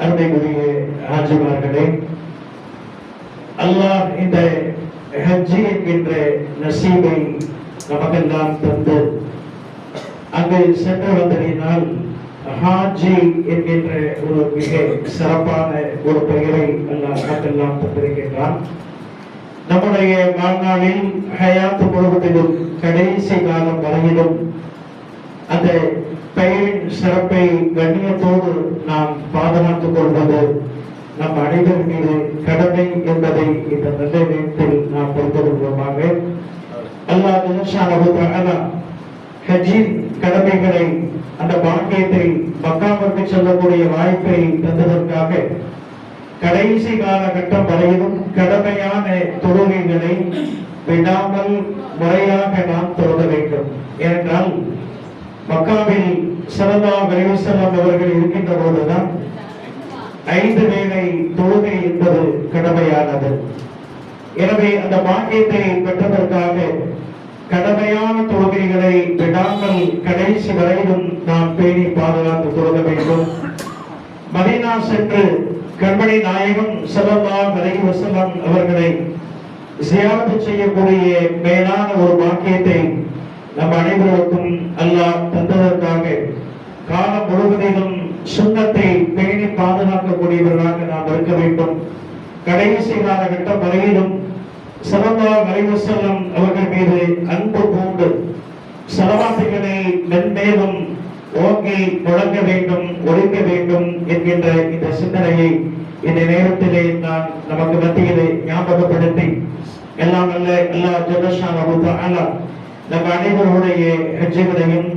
அருமைக்குரிய ஆஜிமார்களே, அல்லாஹ் இந்த ஹஜ்ஜி என்கின்ற நசீபை நமக்கெல்லாம் தந்து அங்கு சென்று வந்ததினால் ஹாஜி என்கின்ற ஒரு மிக சிறப்பான ஒரு பெயரை அல்லாஹ் நமக்கெல்லாம் தந்திருக்கின்றான். நம்முடைய வாழ்நாளில் ஹயாத் முழுவதிலும் கடைசி காலம் வரையிலும் அந்த பெயரின் சிறப்பை கண்ணியத்தோடு நாம் பாதுகாத்துக் கொள்வது நம் அனைவர் மீது கடமை என்பதை இந்த நல்ல நேரத்தில் நாம் புரிந்து கொள்வோமாக. அல்லாஹ் ஹஜ்ஜின் கடமைகளை, அந்த பாக்கியத்தை, மக்காவிற்கு செல்லக்கூடிய வாய்ப்பை தந்ததற்காக கடைசி காலகட்டம் வரையிலும் கடமையான தொழுகைகளை விடாமல் முறையாக நாம் தொழுத வேண்டும். ஏனென்றால் மக்காவில் ஸல்லல்லாஹு அலைஹி வஸல்லம் அவர்கள் இருக்கின்ற போதுதான் 5 வேளை தொழுகை என்பது கடமையானது. எனவே அந்த பாக்கியத்தை பெற்றதற்காக கடமையான தொழுகைகளை விடாமல் கடைசி வரையிலும் நாம் பேணி பாதுகாத்து தொழுக வேண்டும். மதீனா சென்று கண்மணி நாயகம் ஸல்லல்லாஹு அலைஹி வஸல்லம் அவர்களை ஜியாரத் செய்யக்கூடிய மேலான ஒரு பாக்கியத்தை நம் அனைவருக்கும் அல்லாஹ் தந்ததற்காக காலம் முழுவதிலும் சுன்னத்தை பேணி பாதுகாக்கக்கூடியவர்களாக நாம் இருக்க வேண்டும். கடைசி காலகட்டம் வரையிலும் ஸல்லல்லாஹு அலைஹி வஸல்லம் அவர்கள் மீது அன்பு பூண்டு ஸலவாத்துகளை மென்மேலும் ஓங்கி முழங்க வேண்டும், ஒழிக்க வேண்டும் என்கின்ற இந்த சிந்தனையை இந்த நேரத்திலே நான் நமக்கு மத்தியிலே ஞாபகப்படுத்தி எல்லாம் அல்ல அல்லாஹ் ஜல்ல ஷானஹு தஆலா நம் அனைவருடைய ஹஜ்ஜுகளையும்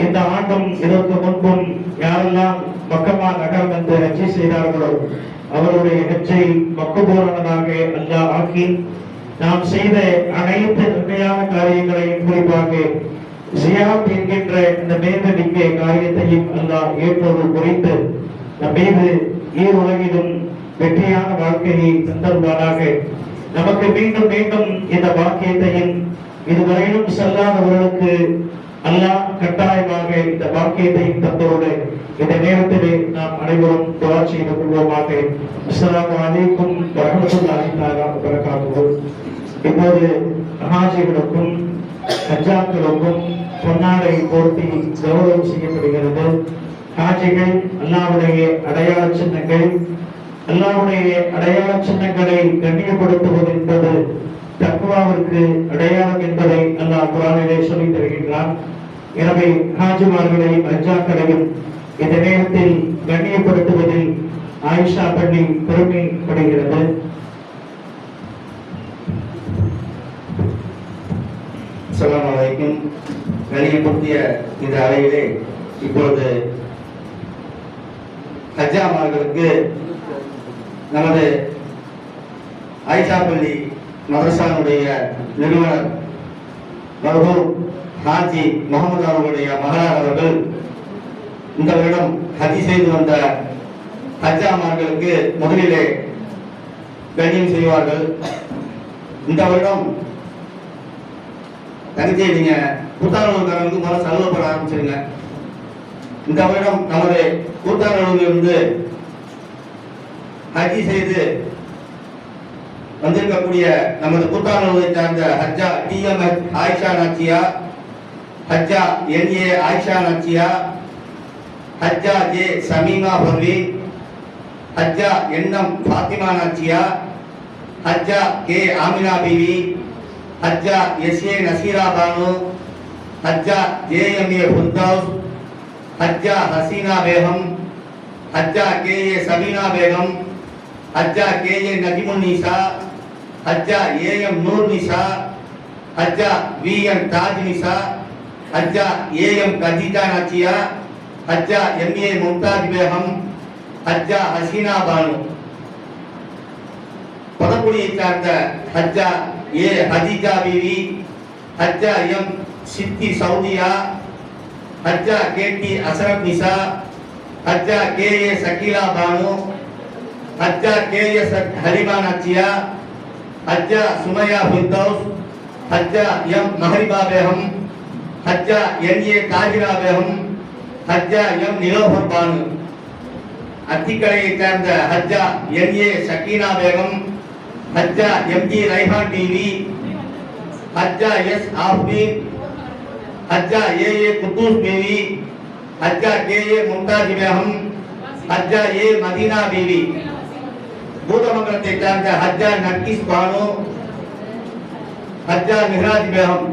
இந்த ஆண்டும் இதற்கு முன்பும் யாரெல்லாம் மக்கமா நகரம் வந்து ஹஜ்ஜி செய்தார்களோ அவருடைய ஹஜ்ஜை மக்பூலானதாக அல்லாஹ் ஆக்கி நாம் செய்த அனைத்து நன்மையான காரியங்களையும், குறிப்பாக ஜியாரத் என்கின்ற இந்த மேன்மைமிக்க காரியத்தையும் அல்லாஹ் ஏற்றோடு குறித்து நம் மீது உலகிலும் வெற்றியான வாழ்க்கையை தந்தருவானாக. நமக்கு மீண்டும் மீண்டும் இந்த பாக்கியத்தையும் இதுவரையிலும் செல்லாதவர்களுக்கு அல்லாஹ் கட்டாயமாக இந்த பாக்கியத்தையும் தந்தோடு இந்த நேரத்திலே நாம் அனைவரும் துஆ செய்து கொள்வோமாக. அஸ்ஸலாமு அலைக்கும் வரஹ்மத்துல்லாஹி தஆலா வபரகாத்துஹு. இப்போது ஹாஜிகளுக்கும் ஹஜ்ஜாக்களுக்கும் பொன்னாடை போர்த்தி கௌரவம் செய்யப்படுகிறது. ஹாஜிகள் அல்லாஹ்வுடைய அடையாள சின்னங்கள், அல்லாஹ்வுடைய அடையாள சின்னங்களை கண்ணியப்படுத்துவது என்பது தக்வாவிற்கு அடையாளம் என்பதை அல்லாஹ் குர்ஆனிலே சொல்லி தருகின்றான். எனவே ஹாஜிமார்களையும் ஹஜ்ஜாக்களையும் இந்த நேரத்தில் கண்ணியப்படுத்துவதில் ஆயிஷா பள்ளி பெருமைப்படுகிறது. அஸ்ஸலாமு அலைக்கும். கண்ணியப்படுத்திய இந்த அறையிலே இப்பொழுது ஹஜ்ஜாமார்களுக்கு நமது ஆயிஷா பள்ளி மதரசாவுடைய நிறுவனர் மர்ஹூம் ஹாஜி முகமது அவர்களுடைய மகனார் அவர்கள் இந்த வருடம் ஹஜ் செய்து வந்த ஹஜ்ஜாமார்களுக்கு முதலிலே கண்ணியம் செய்வார்கள். இந்த வருடம் தங்கச்சியை நீங்க கூத்தாநல்லூர்காரங்களுக்கு முதல்ல செலவு பண்ண ஆரம்பிச்சிருங்க. இந்த வருடம் நமது கூத்தாநல்லூரிலிருந்து ஹஜ் செய்து வந்திருக்கக்கூடிய நமது கூத்தாநல்லூரை சார்ந்த Hajja TMH Ayesha Nachiya, Hajja NA Ayesha Nachiya, Hajja J Shamima Parvi, Hajja NM Fathima Nachiya, Hajja K Amina Beevi, Hajja SA Nasira Banu, Hajja JMA Firdous, Hajja Hasina Begum, Hajja KA Sabina Begum, Hajja KA Najimun Nisa, Hajja AM Noor Nisa, Hajja VM Taj Nisa, Hajja AM Khadija Nachiya, Hajja MA Mumtaz Begum, Hajja Hasina Banu. பதக்குடியை சார்ந்த ஹஜ்ஜா ஏ ஹதீஜா பிவி, ஹஜ்ஜா எம் சித்தி சௌதியா, Hajja KD Asarath Nisa, Hajja KA Shakila Banu, Hajja KS Halima Nachiya, Hajja Sumaiya Firdous, Hajja M Mahariba Begum, Hajja NA Tajira Begum, Hajja M Nilofar Banu. அத்திக்கரையை சேர்ந்த ஹஜ்ஜா என்.ஏ. ஷக்கீனா பேகம், ஹஜ்ஜா எம்.ஜி. ரைஹான் டிவி, Hajja S. Afeen, Hajja AA. Kuddus Beevi, Hajja KA. Mumtaz Begum, Hajja A. Madina Beevi. பூதமங்கலத்தை சேர்ந்த ஹஜ்ஜா நர்கிஸ் பானு, ஹஜ்ஜா மிஹராஜ் பேகம்.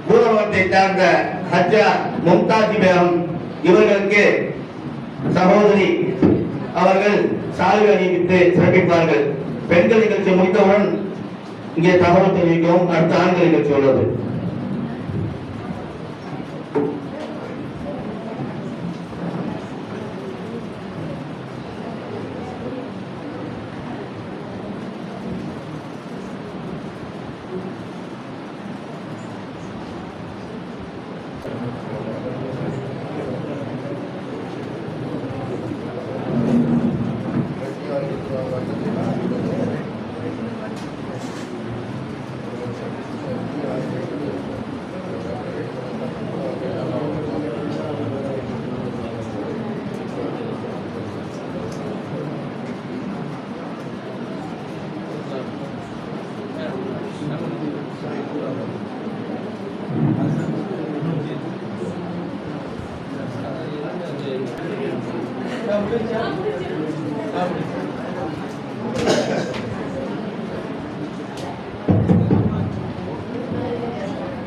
பூதமங்கலத்தை சேர்ந்த ஹஜ்ஜா மும்தாஜ் பேகம். இவர்களுக்கு சகோதரி அவர்கள் சால்வை அணிவித்து சிறப்பிப்பார்கள். பெண்கள் நிகழ்ச்சி முடித்தவுடன் இங்கே தகவல் தெரிவிக்கவும். அடுத்த ஆண்கள் நிகழ்ச்சி உள்ளது.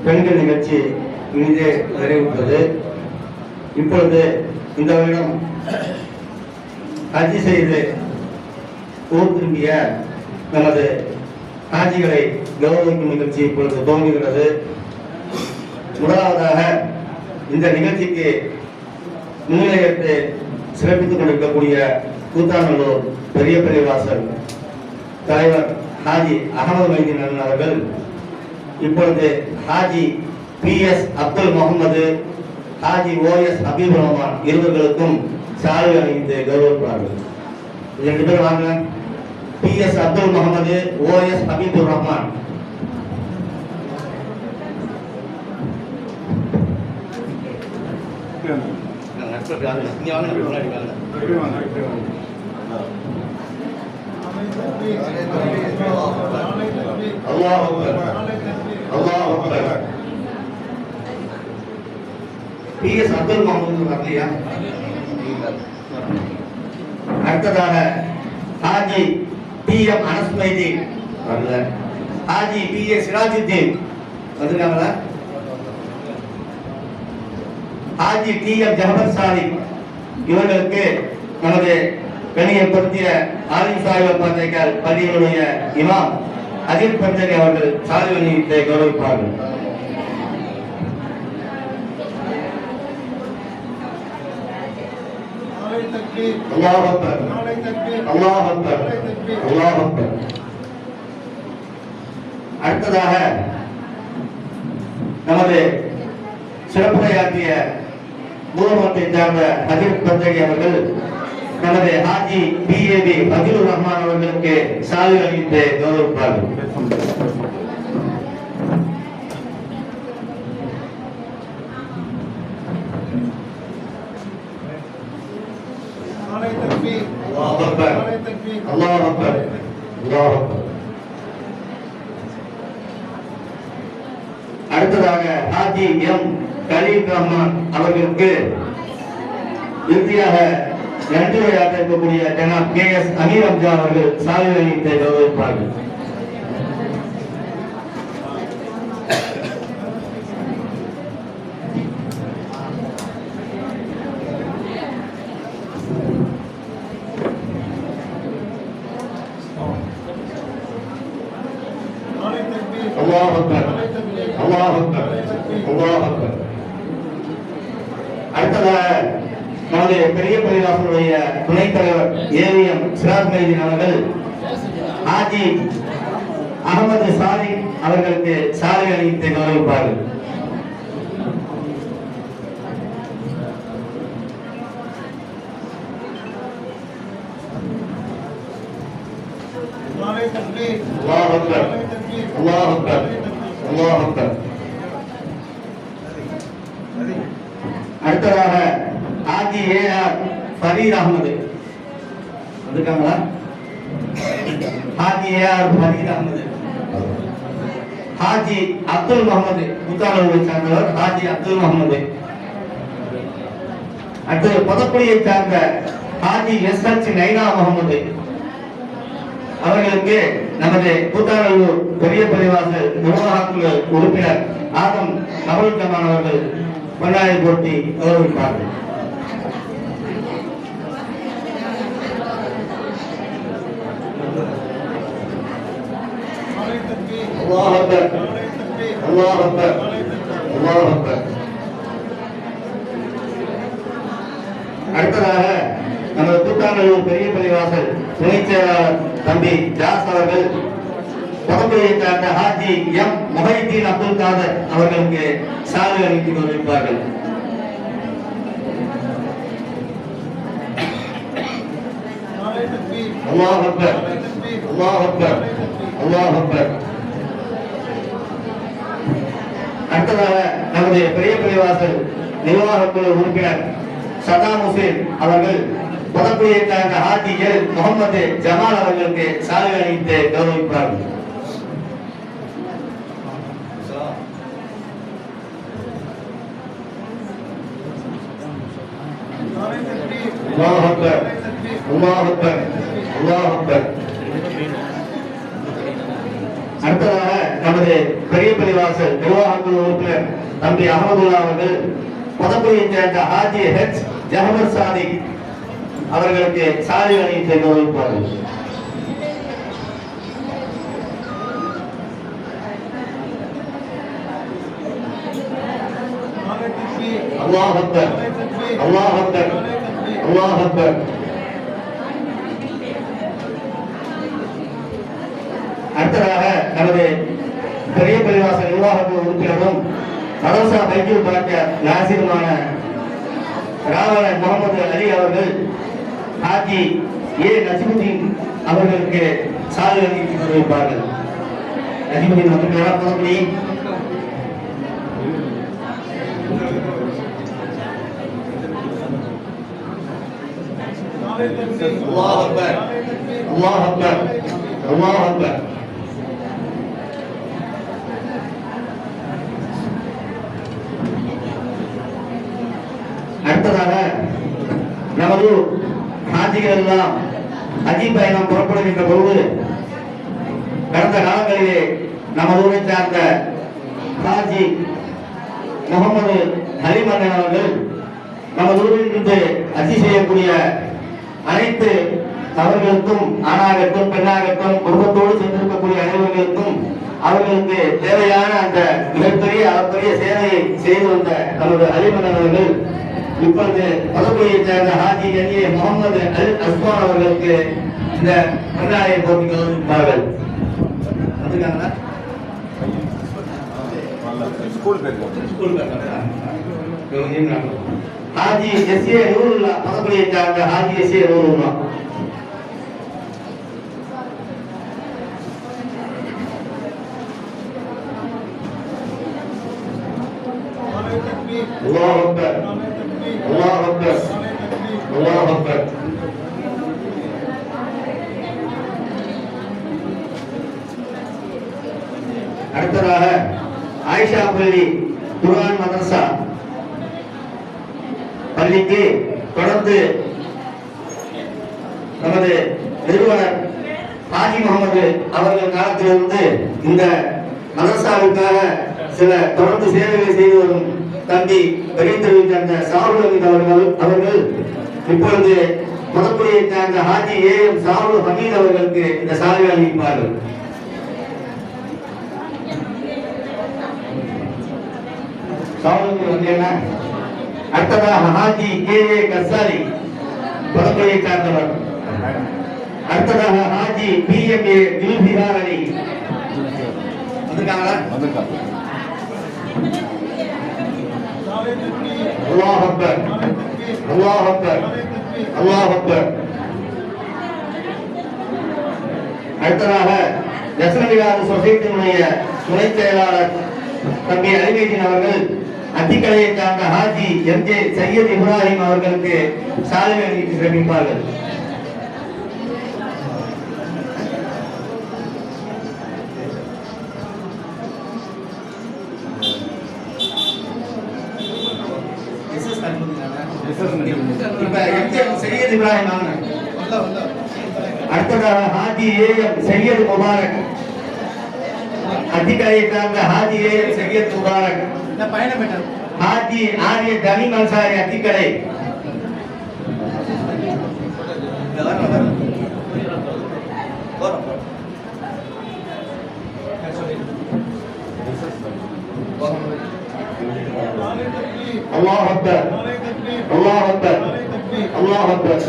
பெண்கள் நிகழ்ச்சி இனிதே நிறைவுற்றது. இப்பொழுது இந்த வருடம் ஹஜ் செய்து ஊர் திரும்பிய நமது ஹாஜிகளை கௌரவிக்கும் நிகழ்ச்சி இப்பொழுது துவங்குகிறது. முதலாவதாக இந்த நிகழ்ச்சிக்கு முன்னிலையேற்று சிறப்பித்துக் கொண்டிருக்கக்கூடிய கூத்தாநல்லூர் பெரிய பள்ளிவாசல் தலைவர் ஹாஜி அகமது மைதீன் அண்ணன் அவர்கள் இப்பொழுது ஹாஜி பி.எஸ். அப்துல் முகமது, ஹாஜி ஓ.எஸ். ஹபீபுர் ரஹ்மான் இருவர்களுக்கும் சால்வை அணிவித்து கௌரவிப்பார்கள். ரெண்டு பேரும் வாங்க. பி.எஸ். அப்துல் முகமது, ஓ.எஸ். ஹபீபுர் ரஹ்மான். அல்லாஹ் அக்பர், அல்லாஹ் அக்பர். பி.எஸ். அப்துல் முகமது வரலையா? அடுத்ததாக ஹாஜி டி.எம். அனஸ் மைதீன் வரல. ஹாஜி பி.ஏ. சிராஜுத்தீன் வந்திருக்காங்களா? ஹாஜி டி.எம். ஜஹபர் சாலிக் இவர்களுக்கு நமது கணியப்படுத்திய ஆலிம் சாஹிப் பாத்தைக்கால் பள்ளியினுடைய இமாம் அஜித் பஞ்சரி அவர்கள் சால்வை அணிவித்து கௌரவிப்பார்கள். அல்லாஹ் அக்பர், அல்லாஹ் அக்பர், அல்லாஹ் அக்பர். அடுத்ததாக நமது சிறப்புரையாற்றிய பூதமத்தை சார்ந்த அஜித் பஞ்சரி அவர்கள் நமது ஹாஜி பி.ஏ.பி. ஃபஜ்லுர் ரஹ்மான் அவர்களுக்கு சால்வை அணிவித்து கௌரவிப்பார்கள். அல்லாஹ் அக்பர், அல்லாஹ் அக்பர், அல்லாஹ் அக்பர். அடுத்ததாக ஹாஜி எம். கலீல் ரஹ்மான் அவர்களுக்கு இறுதியாக நன்றி உரையாற்ற இருக்கக்கூடிய ஜனாப் கே.எஸ். அமீர் அம்ஜா அவர்கள் சால்வை அணிவித்து கௌரவிப்பார்கள். அல்லாஹ் அக்பர், அல்லாஹ் அக்பர், அல்லாஹ் அக்பர். அடுத்ததாக நமது பெரிய பள்ளிவாசலுடைய துணைத் தலைவர் ஏவிஎம் சிராஜ் மைதீன் அவர்கள் ஹாஜி அகமது சாலிக் அவர்களுக்கு சால்வை அணிவித்து கௌரவிப்பார்கள். அல்லாஹ் அக்பர், அல்லாஹ் அக்பர், அல்லாஹ் அக்பர். அடுத்ததாக ஹாஜி ஏஆர் ஃபரீத் அகமது வந்துருக்காங்களா? ஹாஜி ஏஆர் ஃபரீத் அகமது. ஹாஜி அப்துல் முகமது புத்தாளூரை சார்ந்தவர் ஹாஜி அப்துல் முகமது. அடுத்து புதக்குடியை சார்ந்த ஹாஜி எஸ்ஹெச் நைனா முகமது அவர்களுக்கு நமது கூத்தாநல்லூர் பெரிய பள்ளிவாசல் நிர்வாக குழு உறுப்பினர் ஆதம் கமல் ஜமான் அவர்கள் பொன்னாடை போட்டி கௌரவிப்பார்கள். அல்லாஹ் அக்பர், அல்லாஹ் அக்பர், அல்லாஹ் அக்பர். அடுத்ததாக நமது கூத்தாநல்லூர் பெரிய பள்ளிவாசல் துணைச் செயலாளர் தம்பி ஜாஸ் அவர்கள் புதக்குடியை சார்ந்த ஹாஜி எம் முஹைதீன் அப்துல் காதர் அவர்களுக்கு சால்வை அளித்து கௌரவிப்பார்கள். அல்லாஹ் அக்பர், அல்லாஹ் அக்பர், அல்லாஹ் அக்பர். அடுத்ததாக நமது பெரிய பள்ளிவாசல் நிர்வாக குழு உறுப்பினர் சதாம் ஹுசேன் அவர்கள் புதக்குடியை சார்ந்த ஹாஜி எல் முகமது ஜமால் அவர்களுக்கு சால்வை அளித்து கௌரவிப்பார்கள். அல்லாஹ் அக்பர், அல்லாஹ் அக்பர், அல்லாஹ் அக்பர். அடுத்ததாக நமது பெரிய பள்ளிவாசல் நிர்வாக குழு உறுப்பினர் தம்பி அகமதுல்லா அவர்கள் புதக்குடியை சேர்ந்த ஹாஜி ஹெச் ஜஹமத் சாதிக் அவர்களுக்கு சால்வை அணிவித்து கௌரவிப்பார்கள். அல்லாஹ் அக்பர், அல்லாஹ் அக்பர், அல்லாஹ் அக்பர். அடுத்ததாக நமது பெரிய பள்ளிவாசல் நிர்வாக குழு உறுப்பினரும் மதரசா பைக்கில் பார்க்க நாசிருமான ராவணன் முகமது அலி அவர்கள் ஹாஜி ஏ நஜிமுதீன் அவர்களுக்கு சால்வை அணிவித்து கௌரவிப்பார்கள். நஜிமுதீன் வந்து புதக்குடி. அல்லாஹ் அக்பர், அல்லாஹ் அக்பர், அல்லாஹ் அக்பர். அடுத்ததாக நமது ஹாஜிகள் எல்லாம் ஹஜ்ஜி பயணம் புறப்படுகின்ற பொழுது கடந்த காலங்களிலே நமது ஊரை சார்ந்த ஹாஜி முகமது ஹலிமன்னன் அவர்கள் நமது ஊரில் இருந்து ஹஜ்ஜி செய்யக்கூடிய அனைத்து அவர்களுக்கும் ஆணாகட்டும் பெண்ணாகட்டும் குடும்பத்தோடு சென்றிருக்கக்கூடிய அனைவர்களுக்கும் அவர்களுக்கு தேவையான அந்த மிகப்பெரிய அளப்பரிய சேவையை செய்து வந்த நமது ஹலிமன்னன் அவர்கள் இப்பொழுது புதக்குடியை சேர்ந்த ஹாஜி என்ஏ முகமது அல் அஸ்மான் அவர்களுக்கு இந்த பொன்னாடையை போட்டி கௌரவிப்பார்கள். ஹாஜி எஸ்ஏ நூருல்லா புதக்குடியை சார்ந்த ஹாஜி எஸ்ஏ நூருல்லா. அல்லாஹ் அக்பர், அல்லாஹ் அக்பர், அல்லாஹ் அக்பர். அடுத்ததாக ஆயிஷா பள்ளி குர்ஆன் மதரசா பள்ளிக்கு தொடர்ந்து நமது நிறுவனர் ஹாஜி முகமது அவர்கள் காலத்திலிருந்து இந்த மதரசாவுக்காக சில தொடர்ந்து சேவைகளை செய்து வரும் தம்பி பெரியத்தெருவை சேர்ந்த சாகுல் ஹமீத் அவர்கள் இப்பொழுது புதக்குடியை சேர்ந்த ஹாஜி ஏஎம் சாகுல் ஹமீத் அவர்களுக்கு இந்த சால்வை அளிப்பார்கள். அடுத்ததாக ஹாஜி கேஏ கசாலி புதக்குடியை சார்ந்தவர். அடுத்ததாக ஹாஜி பிஎம்ஏ ஜுல்பிஹார் அலி வந்துருக்காங்களா? அல்லாஹ் அக்பர், அல்லாஹ் அக்பர், அல்லாஹ் அக்பர். அடுத்ததாக ஜஸ்னவிகார் சொசைட்டியினுடைய துணைச் செயலாளர் தம்பி அலிமேதீன் அவர்கள் அத்திக்கலையை சார்ந்த ஹாஜி எம்ஜே சையத் இப்ராஹிம் அவர்களுக்கு சால்வை அணிவித்து சிறப்பிப்பார்கள். சையத் இப்ராஹிம் அடுத்ததாக ஹாஜி ஏஎம் சையத் முபாரக் அத்திக்கலையை சார்ந்த ஹாஜி ஏஎம் சையத் முபாரக் ஹாஜி ஆரிய தலீம் அன்சாரி அத்திக்கலை அல்லாஹ் அக்பர் அல்லாஹ் அக்பர் அல்லாஹ் அக்பர்.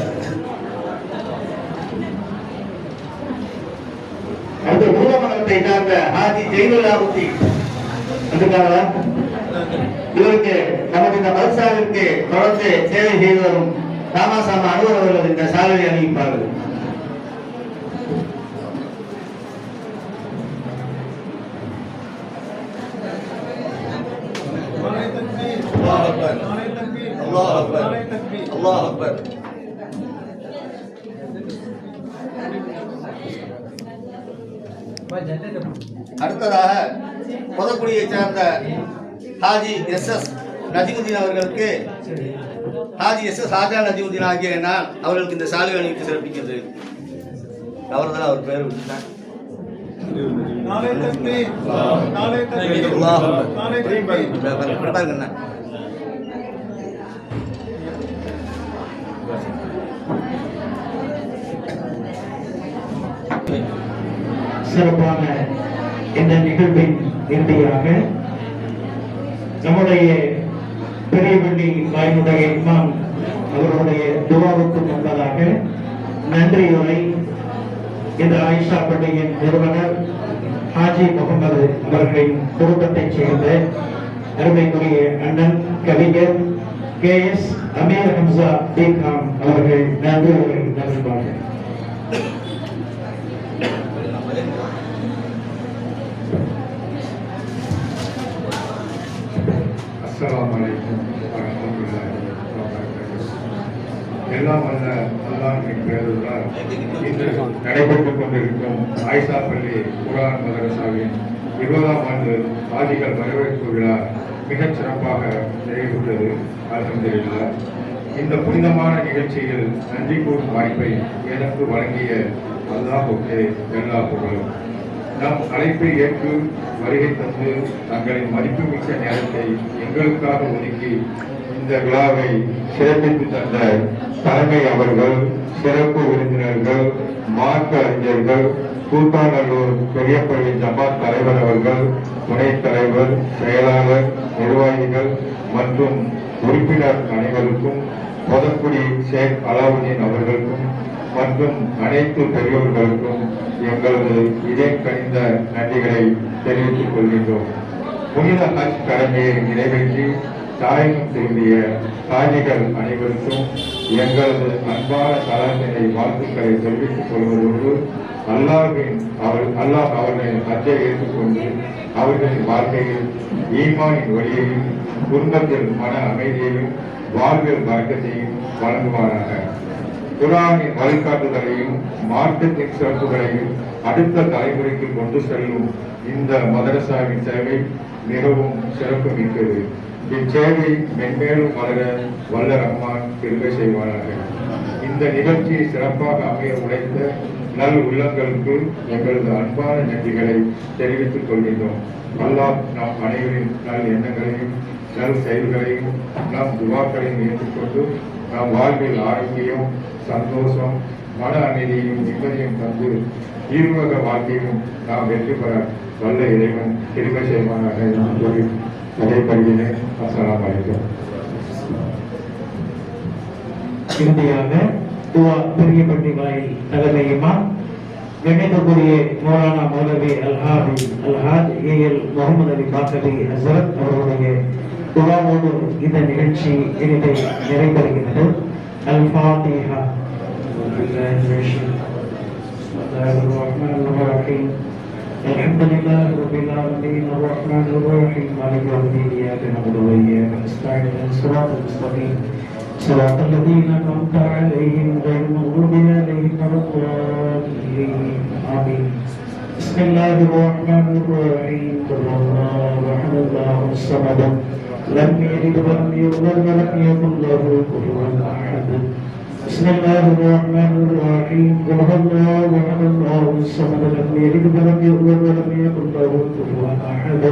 அடுத்த மூலமனத்தை சார்ந்த ஹாஜி ஜெயினுல்லாஹுத்தி வந்துட்டாங்களா? இவருக்கு நமது இந்த மதரசாவிற்கு தொடர்ந்து சேவை செய்து வரும் ராமாசாமி அனுவர் அவர்கள் இந்த சாலையை அணிவிப்பார்கள். அல்லாஹ் அக்பர் அல்லாஹ் அக்பர். அடுத்ததாக பொதக்குடியை சேர்ந்த ஹாஜி எஸ்.எஸ். நஜிமுதீன் அவர்களுக்கு ஹாஜி எஸ்.எஸ். ஹாஜா நஜிமுதீன் ஆகிய நான் அவர்களுக்கு இந்த சாலை அணிவித்து சிறப்பிக்கிறது. அவர்தான் அவர் பெயர் விட்டுட்டாங்க. சிறப்பான இந்த நிகழ்வின் இறுதியாக நம்முடைய பெரியவள்ளி வாயினுடைய இமாம் அவருடைய துவாவுக்கு முன்பதாக நன்றியுரை இந்த ஆயிஷா பள்ளியின் நிறுவனர் ஹாஜி முகமது அவர்களின் குடும்பத்தைச் சேர்ந்த அருமைக்குரிய அண்ணன் கவிஞர் KS அமீர் ஹம்சா பீகாம் அவர்கள் நன்றியுரை நல்குவார்கள். அஸ்ஸலாமு அலைக்கும் வரஹ்மத்துல்லாஹி வபரகாத்துஹு. எல்லாம் வல்ல அல்லாஹ்வின் பெயரால் இன்று நடைபெற்றுக் கொண்டிருக்கும் ஆயிஷா பள்ளி குர்ஆன் மதரசாவின் 20ஆம் ஆண்டு ஆதிகள் வரவேற்பு விழா மிகச் சிறப்பாக நடைபெற்றது. அல்ஹம்துலில்லாஹ். இந்த புனிதமான நிகழ்ச்சியில் நன்றி கூறும் வாய்ப்பை எனக்கு வழங்கிய அல்லாஹ்வுக்கு எல்லா புகழும். நம் அழைப்பை ஏற்று வருகை தந்து தங்களின் மதிப்புமிக்க நேரத்தை எங்களுக்காக ஒதுக்கி இந்த விழாவை சிறப்பித்து தந்த தலைமை அவர்கள், சிறப்பு விருந்தினர்கள், மார்க்க அறிஞர்கள், கூத்தாநல்லூர் பெரியப்பள்ளி ஜமாத் தலைவர் அவர்கள், துணைத் தலைவர், செயலாளர், நிர்வாகிகள் மற்றும் உறுப்பினர் அனைவருக்கும், பொதக்குடி ஷேக் அலாவுதீன் அவர்களுக்கும் மற்றும் அனைத்து பெரியோர்களுக்கும் எங்களது இதயம் கனிந்த நன்றிகளை தெரிவித்துக் கொள்கின்றோம். புனித ஹஜ் கடமையை நிறைவேற்றி தாயகம் திரும்பிய ஹாஜிகள் அனைவருக்கும் எங்களது அன்பான தலத்தினை வாழ்த்துக்களை தெரிவித்துக் கொள்வதோடு அல்லாஹ் அவர்களின் ஹஜ்ஜை ஏற்றுக்கொண்டு அவர்களின் வாழ்க்கையில் ஈமானின் வழியையும் குடும்பத்தில் மன அமைதியையும் வாழ்வில் வழக்கத்தையும் வழங்குவாராக. குர்ஆனின் வழிகாட்டுதலையும் மார்க்கத்தின் சிறப்புகளையும் அடுத்த தலைமுறைக்கு கொண்டு செல்லும் இந்த மதரசாவின் சேவை மிகவும் சிறப்பு மிக்கது. இச்சேவை மென்மேலும் வளர வல்ல ரஹ்மான் கிருபை செய்வாராக. இந்த நிகழ்ச்சி சிறப்பாக அமைய உழைத்த நல் உள்ளங்களுக்கு எங்களது அன்பான நன்றிகளை தெரிவித்துக் கொள்கின்றோம். அல்லாஹ் நம் அனைவரின் நல் எண்ணங்களையும் நல் செயல்களையும் நம் துவாக்களையும் ஏற்றுக்கொண்டு நம் வாழ்வில் ஆரோக்கியம், சந்தோஷம், மன அமைதியையும் நிம்மதியும் தந்து ஈர்வக வாழ்க்கையும் நாம் வெற்றி பெற வல்ல இறைவன் கிருபை செய்வானாக என்று கூறி விடைபெறுகிறேன். அஸ்ஸலாமு அலைக்கும். இறுதியாக துவா பெரியப்பட்டி வாயில் தலைமை இமாம் கணிதக்குரிய மௌலானா மௌலவி அல்ஹாஜ் AL முகமது அலி பாக்கவி ஹசரத் அவர்களுடைய துவாவோடு இந்த நிகழ்ச்சி இனிதை நிறைவேறுகிறது. அல்-ஃபாத்திஹா. الحمد لله رب العالمين الرحمن الرحيم مالك يوم الدين إياك نعبد وإياك نستعين اهدنا الصراط المستقيم صراط الذين أنعمت عليهم غير المغضوب عليهم ولا الضالين آمين. بسم الله الرحمن الرحيم قل هو الله أحد الله الصمد لم يلد ولم يولد ولم يكن له كفوا أحد. بسم الله الرحمن الرحيم قل هو الله احد الله الصمد لم يلد ولم يولد ولم يكن له كفوا احد.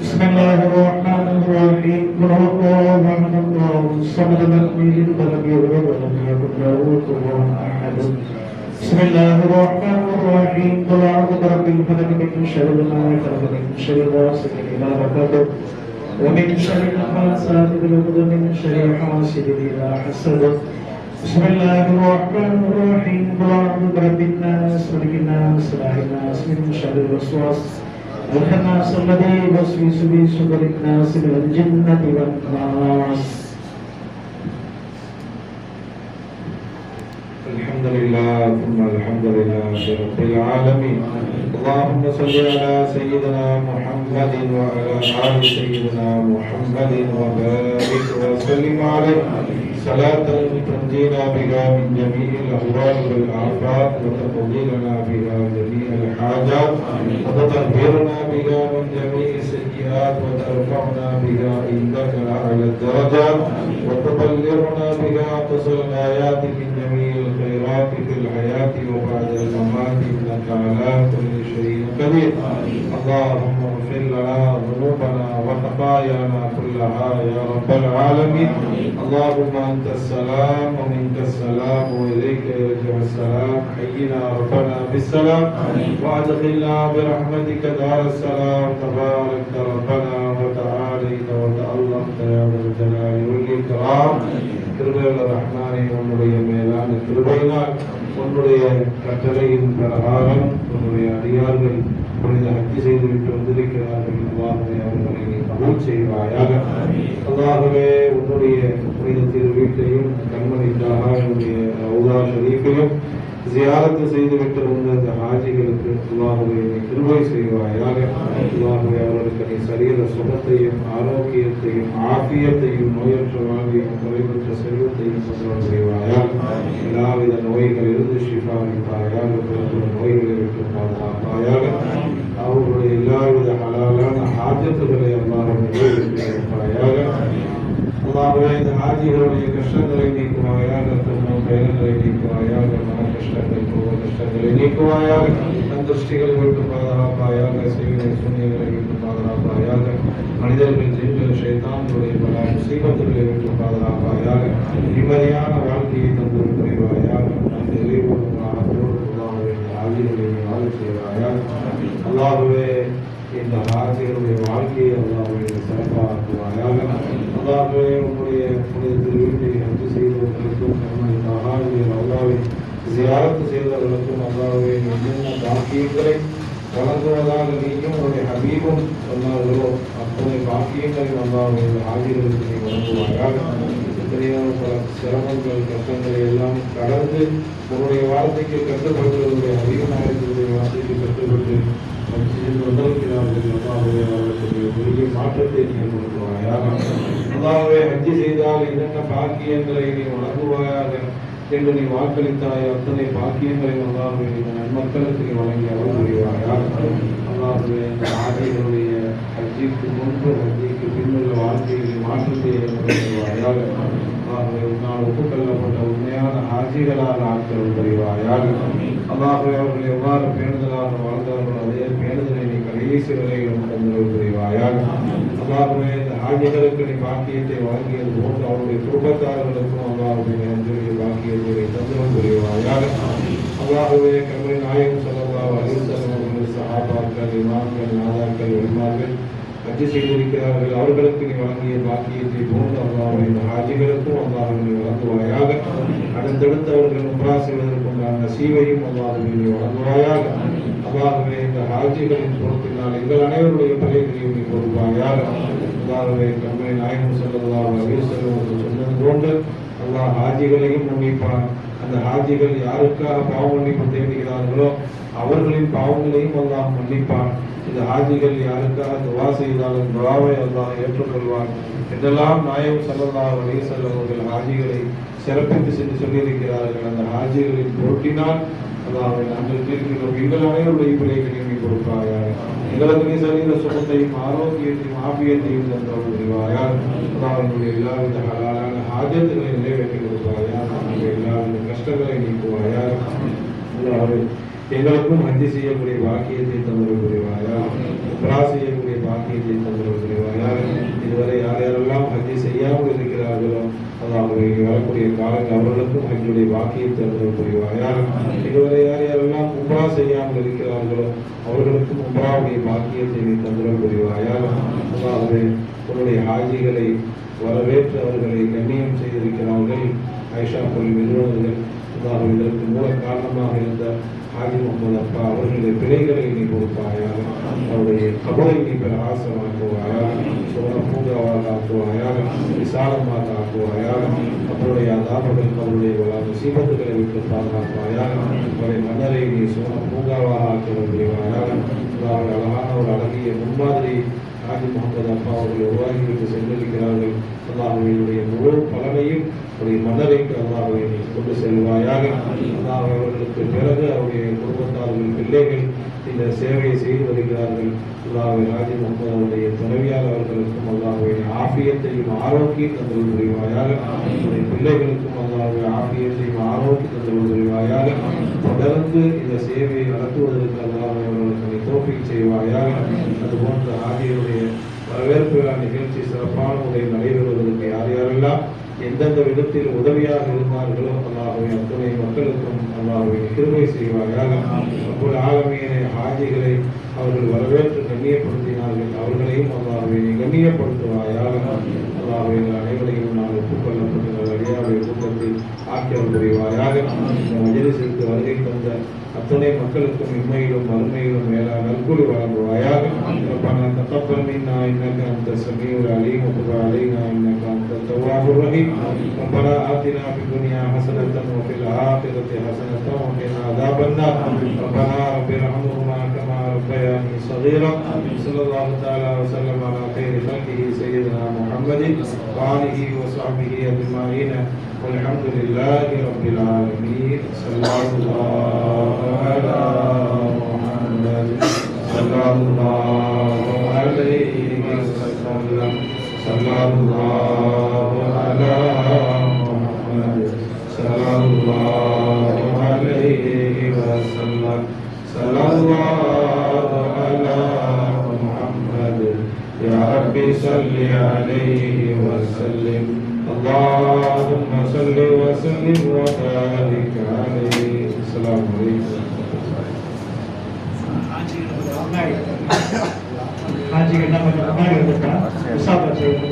بسم الله الرحمن الرحيم قل هو الله احد الله الصمد لم يلد ولم يولد ولم يكن له كفوا احد. بسم الله الرحمن الرحيم قل اعوذ برب الفلق من شر ما خلق من شر غاسق اذا وقب ومن شر النفاثات في العقد من شر حاسد اذا حسد. بسم الله الرحمن الرحيم قل اعوذ برب الناس ملك الناس اله الناس من شر الوسواس الخناس الذي يوسوس في صدور الناس من الجنة والناس. الحمد لله ثم الحمد لله رب العالمين. اللهم صل على سيدنا محمد وعلى آل سيدنا محمد وبارك وسلم عليه صلاة تنجينا بها من جميع الأهوال والآفات وتقضي لنا بها جميع الحاجات وتطهرنا بها من جميع السيئات وترفعنا بها عندك أعلى الدرجات وتبلغنا بها أقصى الآيات من جميع الخيرات في الحياة وبعد الممات إنك على كل شيء قدير. اللهم اغفر لنا ذنوبنا وخطايانا كلها يا رب العالمين. اللهم أنت السلام ومنك السلام وإليك يرجع السلام. حينا ربنا بالسلام وأدخلنا برحمتك دار السلام. تبارك ربنا وتعاليت وتألقت يا ذا الجلال والإكرام. கிருபையுள்ள ரஹ்மானே, உன்னுடைய மேலான கிருபையினால் உன்னுடைய கட்டளையின் பிரகாரம் உன்னுடைய அடியார்கள் புனித ஹஜ் செய்துவிட்டு வந்திருக்கிறார்கள். அல்லாஹ்வே அவர்களை நீ கபூல் செய்வாயாக. அல்லாஹ்வே உன்னுடைய புனித திருவீட்டையும் கண்மணி தாஹாவுடைய ரவுதா ஷரீஃபையும் ஜியாரத்து செய்துவிட்டு வந்த அந்த ஹாஜிகளுக்கு அல்லாஹ்வே நீ கிருபை செய்வாயாக. அல்லாஹ்வே அவர்களுக்கு நீ சரீர சுகத்தையும் ஆரோக்கியத்தையும் ஆஃபியத்தையும் நோயற்ற வாழ்வையும் குறைவற்ற செல்வத்தையும் சந்தோஷம் செய்வாயாக. எல்லாவித நோய்களிலிருந்து ஷிஃபா அளிப்பாயாக. நோய்களை விட்டு பாதுகாப்பாயாக. அவர்களுடைய எல்லாவித ஹலாலான ஹாஜத்துகளை அல்லாஹ் நிறைவேற்றுவாயாக. அல்லாஹ்வே இந்த ஹாஜிகளுடைய கஷ்டங்களை நீக்குவாயாக. துன்பம் பயன்களை நீக்குவாயாக. மன கஷ்டங்கள் கோப கஷ்டங்களை நீக்குவாயாக. சந்திருஷ்டிகளை விட்டு பாதுகாப்பாயாக. செய்வினை சூன்யங்களை விட்டு பாதுகாப்பாயாக. மனிதர்கள் ஜின்கள் ஷைத்தான்களுடைய பல முசீபத்துகளை விட்டு பாதுகாப்பாயாக. நிம்மதியான வாழ்க்கையை தந்து புரிவாயாக. நிறைவோடும் ஆற்றோடு அல்லாஹ்வே ஹாஜிகளை வாழ செய்வாயாக. அல்லாஹ்வே இந்த ஹாஜிகளுடைய வாழ்க்கையை அல்லாஹ்வே சிறப்பாக்குவாயாக. அல்லாஹ்வே உன்னுடைய புனித திருவீட்டை ஹஜ் செய்தவர்களுக்கும் கண்மணி தாஹாவுடைய ரவுதாவை ஜியாரத்து செய்தவர்களுக்கும் அல்லாஹ்வே என்னென்ன பாக்கியங்களை வழங்குவதாக நீயும் உன்னுடைய ஹபீபும் சொன்னார்களோ அத்தனை பாக்கியங்களையும் அல்லாஹ்வே ஹாஜிகளுக்கு நீ வழங்குவாயாக. எத்தனையோ பல சிரமங்கள் கஷ்டங்களை எல்லாம் கடந்து உன்னுடைய வார்த்தைக்கு கட்டுப்படுவதனுடைய அதிகமாகக்கூடிய வார்த்தைக்கு கட்டுப்பட்டு வந்திருக்கிறார்கள். அல்லாஹ்வே அவர்களுடைய பெரிய மாற்றத்தை நீ கொடுக்குவாயாக. அல்லாஹ்வே ஹஜ் செய்தால் என்னென்ன பாக்கியங்களை நீ வழங்குவாயாக என்று நீ வாக்களித்தாய் அத்தனை பாக்கியங்களை அல்லாஹ்வே இந்த நன்மக்களுக்கு நீ வழங்கி அருள் புரிவாயாக. அல்லாஹ்வே இந்த ஹாஜிகளுடைய ஹஜ்ஜிக்கு முன்பு ஹஜ்ஜிக்கு பின்னுள்ள வாழ்க்கையில் மாற்றத்தை ஏற்படுத்துவாயாக. அல்லாஹ்வே உன்னால் ஒப்புக்கொள்ளப்பட்ட உண்மையான ஹாஜிகளாக ஆட்கள் புரிவாயாக. அல்லாஹ்வே அவர்கள் எவ்வாறு பேணுதலாக வாழ்ந்தார்களோ அதே பேணுதலை நீ கடைசி வரையிலும் தந்தல் புரிவாயாக. அல்லாஹ்வே இந்த ஹாஜிகளுக்கு நீ பாக்கியத்தை வழங்கியது போன்று அவருடைய குடும்பத்தார்களுக்கும் அல்லாஹ்வே அஞ்சலிய பாக்கியத்தை தந்தல் புரிவாயாக. அல்லாஹ்வே கண்மணி நாயகம் ஸல்லல்லாஹு அலைஹி வஸல்லம் அவர்கள் சஹாபாக்கள் இமாம்கள் நாதாக்கள் உலமாக்கள் ஹஜ் செய்திருக்கிறார்கள். அவர்களுக்கு நீ வழங்கிய பாக்கியத்தை போன்று அல்லாஹ்வே இந்த ஹாஜிகளுக்கும் அல்லாஹ்வே நீ வழங்குவாயாக. அடுத்தடுத்து அவர்கள் உம்ரா செய்வதற்குண்டான நசீவையும் அல்லாஹ்வே நீ வழங்குவாயாக. அல்லாஹ்வே இந்த ஹாஜிகளின் பொறுப்பினால் எங்கள் அனைவருடைய பிழைகளையும் நீ பொறுப்பாயாக. அல்லாஹ்வே கண்மணி நாயகம் ஸல்லல்லாஹு அலைஹி வஸல்லம் அவர்கள் சொன்னது போன்று அல்லாஹ் ஹாஜிகளையும் மன்னிப்பான். அந்த ஹாஜிகள் யாருக்காக பாவ மன்னிப்பு தேடுகிறார்களோ அவர்களின் பாவங்களையும் அல்லாஹ் மன்னிப்பான். இந்த ஹாஜிகள் யாருக்காக துவா செய்தாலும் துவாவை அல்லாஹ் ஏற்றுக்கொள்வான் என்றெல்லாம் நாயகம் ஸல்லல்லாஹு அலைஹி வஸல்லம் அவர்கள் ஹாஜிகளை சிறப்பித்து சென்று சொல்லியிருக்கிறார்கள். அந்த ஹாஜிகளின் பொருட்டினால் அல்லாஹ்வை நாங்கள் கேட்கிறோம். எங்கள் அனைவருடைய பிள்ளைகளை நீ கொடுப்பாயாக. எங்களுக்கு சரீர சுகத்தையும் ஆரோக்கியத்தையும் ஆபியத்தையும் தந்தோம் புரிவாயாக. அல்லாஹ்வுடைய எல்லாவித ஹலாலான ஹாஜத்துகளை நிறைவேற்றி கொடுப்பாயாக. நம்முடைய எல்லாவித கஷ்டங்களை நீக்குவாயாக. அல்லாஹ்வே எங்களுக்கும் ஹஜ் செய்யக்கூடிய பாக்கியத்தை தந்தோம் புரிவாயாக. உம்ரா செய்யக்கூடிய பாக்கியத்தை தந்தோம் புரிவாயாக. இதுவரை யார் யாரெல்லாம் ஹஜ் செய்யாமல் இருக்கிறார்களோ அல்லாஹ்வே வரக்கூடிய காலங்கள் அவர்களுக்கும் ஹஜ்ஜுடைய பாக்கியத்தை தந்தோம் புரிவாயாக. இதுவரை யார் யாரெல்லாம் உம்ரா செய்யாமல் இருக்கிறார்களோ அவர்களுக்கும் உம்ராவுடைய பாக்கியத்தை நீ தந்தோம் புரிவாயாக. அல்லாஹ்வே உன்னுடைய ஹாஜிகளை வரவேற்று அவர்களை கண்ணியம் செய்திருக்கிறார்கள். ஆயிஷா பள்ளி நிறுவனங்கள் அல்லாஹ் இதற்கு மூல காரணமாக இருந்த ஹாஜி முகமது அப்பா அவர்களுடைய பிழைகளை நீ கொடுப்பாயாக. அவருடைய கபரை நீ பெற ஆசமாக்குவாயாக. சோழ பூங்காவாக ஆக்குவாயாக. விசாலமாக ஆக்குவாயாக. அவருடைய அதாபர்கள் அவருடைய முசீபத்துகளை விட்டு பாதுகாப்பாயாக. அவருடைய மன்னரை நீ சோழ பூங்காவாக ஆக்க முடிவாயாக. அவர்கள் அழகான ஒரு அழகிய முன்மாதிரி ஹாஜி முகமது அப்பா அவர்கள் உருவாகிவிட்டு சென்றிருக்கிறார்கள். அல்லாஹ்வுடைய முழு பலனையும் அவருடைய மன்னரைக்கு அல்லாஹ்வை நீ கொண்டு செல்வாயாக. அல்லாஹ் அவர்களுக்கு பிறகு அவருடைய குடும்பத்தார்கள் பிள்ளைகள் இந்த சேவையை செய்து வருகிறார்கள். அல்லாஹ்வை ஹாஜி முகமது அவருடைய துணைவியார் அவர்களுக்கும் அல்லாஹ்வை ஆஃபியத்தையும் ஆரோக்கியம் தந்தல் புரிவாயாக. அவருடைய பிள்ளைகளுக்கும் அல்லாஹ்வை ஆஃபியத்தையும் ஆரோக்கியம் தந்தல் புரிவாயாக. தொடர்ந்து இந்த சேவையை நடத்துவதற்கு அல்லாஹ்வை அவர்களுக்கு நீ தௌஃபீக் செய்வாயாக. அதுபோன்ற ஹாஜியுடைய வரவேற்பு நிகழ்ச்சி சிறப்பான முறையில் நடைபெறுவதற்கு யார் யாரெல்லாம் எந்தெந்த விதத்தில் உதவியாக இருந்தார்களோ அல்லாஹ்வை அத்துணை மக்களுக்கும் அல்லாஹ்வை கிருபை செய்வாயாக. அப்போது ஆலமீன ஹாஜிகளை அவர்கள் வரவேற்று கண்ணியப்படுத்தினார்கள். அவர்களையும் அல்லாஹ்வை கண்ணியப்படுத்துவாயாக. அல்லாஹ்வை அனைவரையும் நான் ஒப்புக்கொள்ளப்பட்ட அடியாருடைய கூட்டத்தில் ஆக்கியவர் புரிவாயாக. இந்த மஜ்லிஸிற்கு வருகை தந்த அத்துணை மக்களுக்கும் இம்மையிலும் மறுமையிலும் மேலான நற்கூலி வழங்குவாயாக. ربنا تقبل منا انك انت السميع العليم وتب علينا انك انت التواب الرحيم. ربنا آتنا في الدنيا حسنة وفي الآخرة حسنة وقنا عذاب النار. ربنا رب ارحمهما كما ربياني صغيرا. صلى الله تعالى وسلم على خير خلقه سيدنا محمد وآله وصحبه أجمعين والحمد لله رب العالمين. صلى الله على محمد صلى الله عليه وسلم. صلى الله على محمد صلى الله عليه وسلم. صلى الله على محمد يا رب صل عليه وسلم. اللهم صل وسلم وبارك عليه. السلام عليكم. ஹாஜிகள் என்ன கொஞ்சம் முன்னாடி வந்துட்டா முசாஃபர் செய்வது